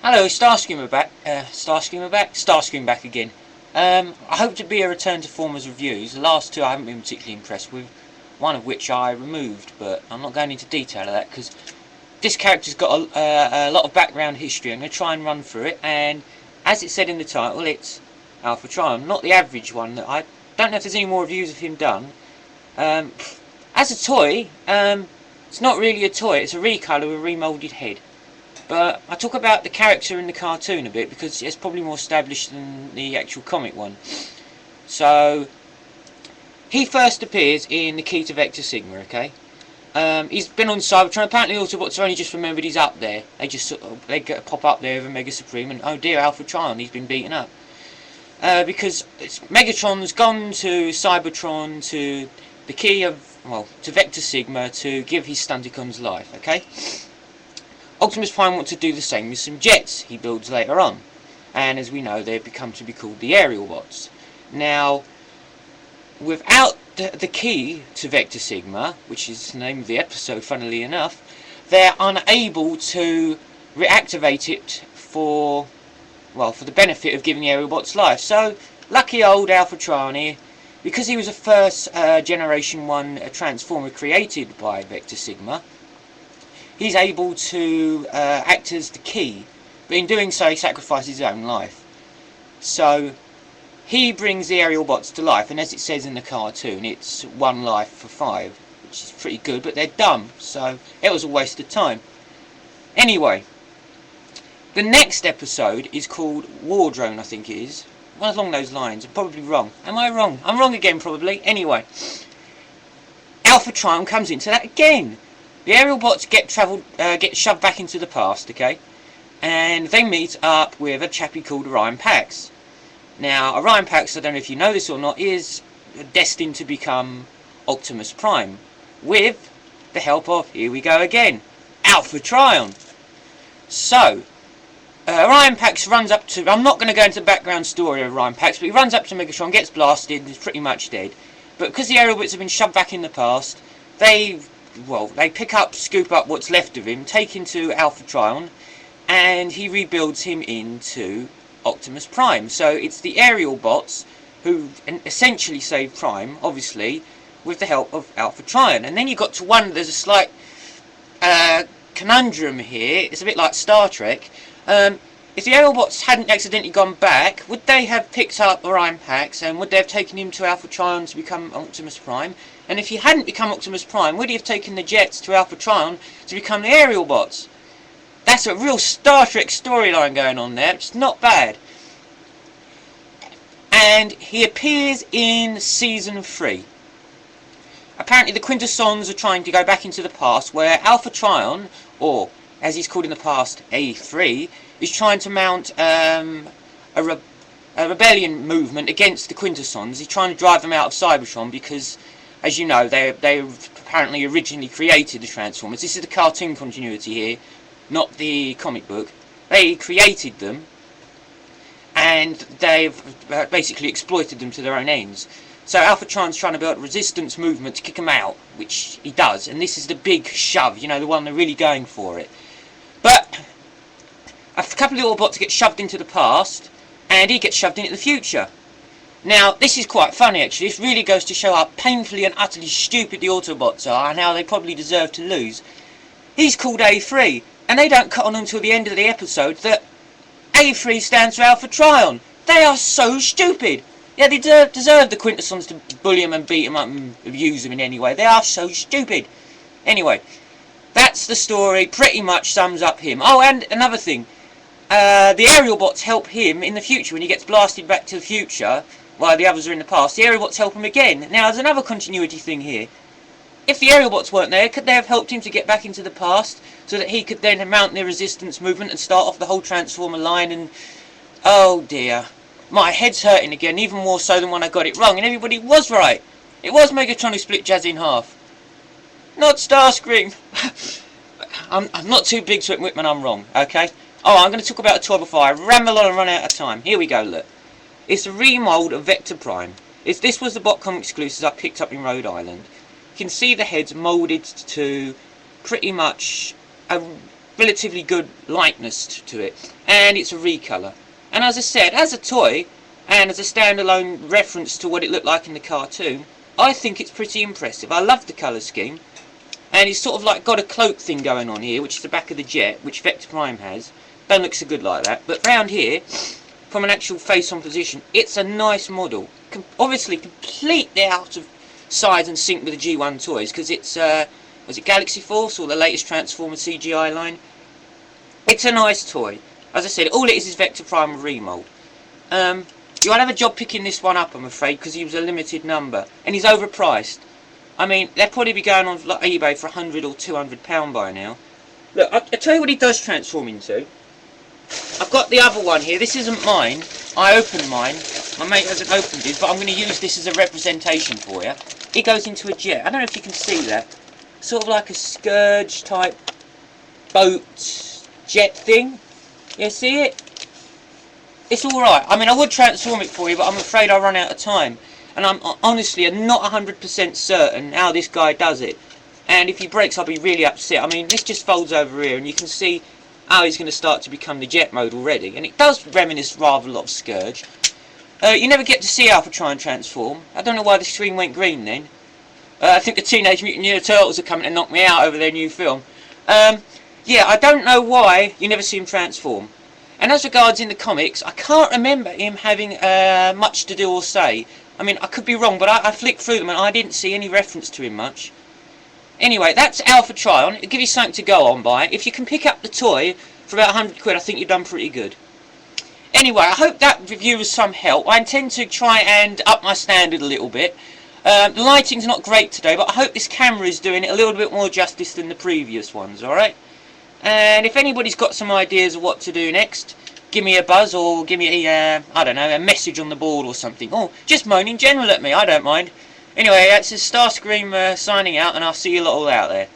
Hello, Starscreamer back. Starscream back again. I hope to be a return to form as reviews. The last two I haven't been particularly impressed with, one of which I removed, but I'm not going into detail of that because this character's got a lot of background history. I'm going to try and run through it, and as it said in the title, it's Alpha Trion, not the average one. I don't know if there's any more reviews of him done. As a toy, it's not really a toy, it's a recolour with a remoulded head. But I talk about the character in the cartoon a bit because it's probably more established than the actual comic one. So, he first appears in the Key to Vector Sigma, okay? He's been on Cybertron. Apparently Autobots are only just remembered he's up there. They pop up there with a Mega Supreme and, oh dear, Alpha Trion, he's been beaten up. Because Megatron's gone to Cybertron to the Key of, to Vector Sigma to give his Stunticons life, okay? Optimus Prime wants to do the same with some jets he builds later on, and as we know they've become to be called the aerial bots. Now, without the key to Vector Sigma, which is the name of the episode funnily enough, they're unable to reactivate it for the benefit of giving the aerial bots life. So lucky old Alpha Trion here, because he was a first generation 1 transformer created by Vector Sigma, he's able to act as the key, but in doing so he sacrifices his own life. So he brings the aerial bots to life, and as it says in the cartoon, it's 1 life for 5, which is pretty good, but they're dumb, so it was a waste of time. Anyway, the next episode is called War Drone, I think it is. One along those lines. I'm probably wrong. Am I wrong? I'm wrong again, probably. Anyway, Alpha Trion comes into that again. The aerial bots get shoved back into the past, okay? And they meet up with a chappie called Orion Pax. Now, Orion Pax, I don't know if you know this or not, is destined to become Optimus Prime, with the help of, here we go again, Alpha Trion. So, Orion Pax runs up to, I'm not going to go into the background story of Orion Pax, but he runs up to Megatron, gets blasted, and is pretty much dead. But because the aerial bots have been shoved back in the past, they scoop up what's left of him, take him to Alpha Trion, and he rebuilds him into Optimus Prime. So it's the aerial bots who essentially save Prime, obviously, with the help of Alpha Trion. And then you got to wonder, there's a slight conundrum here. It's a bit like Star Trek. If the aerial bots hadn't accidentally gone back, would they have picked up Orion Pax, and would they have taken him to Alpha Trion to become Optimus Prime? And if he hadn't become Optimus Prime, would he have taken the jets to Alpha Trion to become the aerial bots? That's a real Star Trek storyline going on there. It's not bad. And he appears in Season 3. Apparently the Quintessons are trying to go back into the past, where Alpha Trion, or as he's called in the past, A3, is trying to mount a rebellion movement against the Quintessons. He's trying to drive them out of Cybertron because, as you know, they apparently originally created the Transformers. This is the cartoon continuity here, not the comic book. They created them, and they've basically exploited them to their own ends. So Alpha Trion's trying to build a resistance movement to kick them out, which he does, and this is the big shove, you know, the one they're really going for it. But a couple of Autobots get shoved into the past, and he gets shoved into the future. Now, this is quite funny actually. This really goes to show how painfully and utterly stupid the Autobots are, and how they probably deserve to lose. He's called A3, and they don't cut on until the end of the episode that A3 stands for Alpha Trion. They are so stupid. Yeah, they deserve the Quintessons to bully him and beat him up and abuse him in any way. They are so stupid. Anyway, that's the story. Pretty much sums up him. Oh, and another thing. The aerial bots help him in the future when he gets blasted back to the future while the others are in the past. The aerial bots help him again. Now, there's another continuity thing here. If the aerial bots weren't there, could they have helped him to get back into the past so that he could then mount the resistance movement and start off the whole Transformer line? And oh dear, my head's hurting again, even more so than when I got it wrong, and everybody was right. It was Megatron who split Jazz in half, not Starscream. I'm not too big to admit when I'm wrong, okay? Oh, I'm going to talk about a toy before I ramble on and run out of time. Here we go, look. It's a remold of Vector Prime. This was the Botcom exclusives I picked up in Rhode Island. You can see the heads moulded to pretty much a relatively good lightness to it, and it's a recolour. And as I said, as a toy and as a standalone reference to what it looked like in the cartoon, I think it's pretty impressive. I love the colour scheme, and it's sort of like got a cloak thing going on here, which is the back of the jet, which Vector Prime has. Don't look so good like that, but round here, from an actual face-on position, it's a nice model. Obviously completely out of size and sync with the G1 toys, because it's was it Galaxy Force or the latest Transformer CGI line? It's a nice toy. As I said, all it is Vector Prime remold. You'll have a job picking this one up, I'm afraid, because he was a limited number, and he's overpriced. I mean, they'll probably be going on like eBay for £100 or £200 by now. Look, I'll tell you what he does transform into. I've got the other one here. This isn't mine. I opened mine. My mate hasn't opened it, but I'm going to use this as a representation for you. It goes into a jet. I don't know if you can see that. Sort of like a Scourge type boat jet thing. You see it? It's alright. I mean, I would transform it for you, but I'm afraid I'll run out of time. And I'm honestly not 100% certain how this guy does it. And if he breaks, I'll be really upset. I mean, this just folds over here, and you can see how he's going to start to become the jet mode already. And it does reminisce rather a lot of Scourge. You never get to see Alpha Trion transform. I don't know why the screen went green then. I think the Teenage Mutant Ninja Turtles are coming to knock me out over their new film. Yeah, I don't know why you never see him transform. And as regards in the comics, I can't remember him having much to do or say. I mean, I could be wrong, but I flicked through them and I didn't see any reference to him much. Anyway, that's Alpha Trion. It'll give you something to go on by. If you can pick up the toy for about £100, I think you've done pretty good. Anyway, I hope that review was some help. I intend to try and up my standard a little bit. The lighting's not great today, but I hope this camera is doing it a little bit more justice than the previous ones, alright? And if anybody's got some ideas of what to do next, give me a buzz or give me a, I don't know, a message on the board or something. Or just moan in general at me, I don't mind. Anyway, that's Starscream signing out, and I'll see you lot all out there.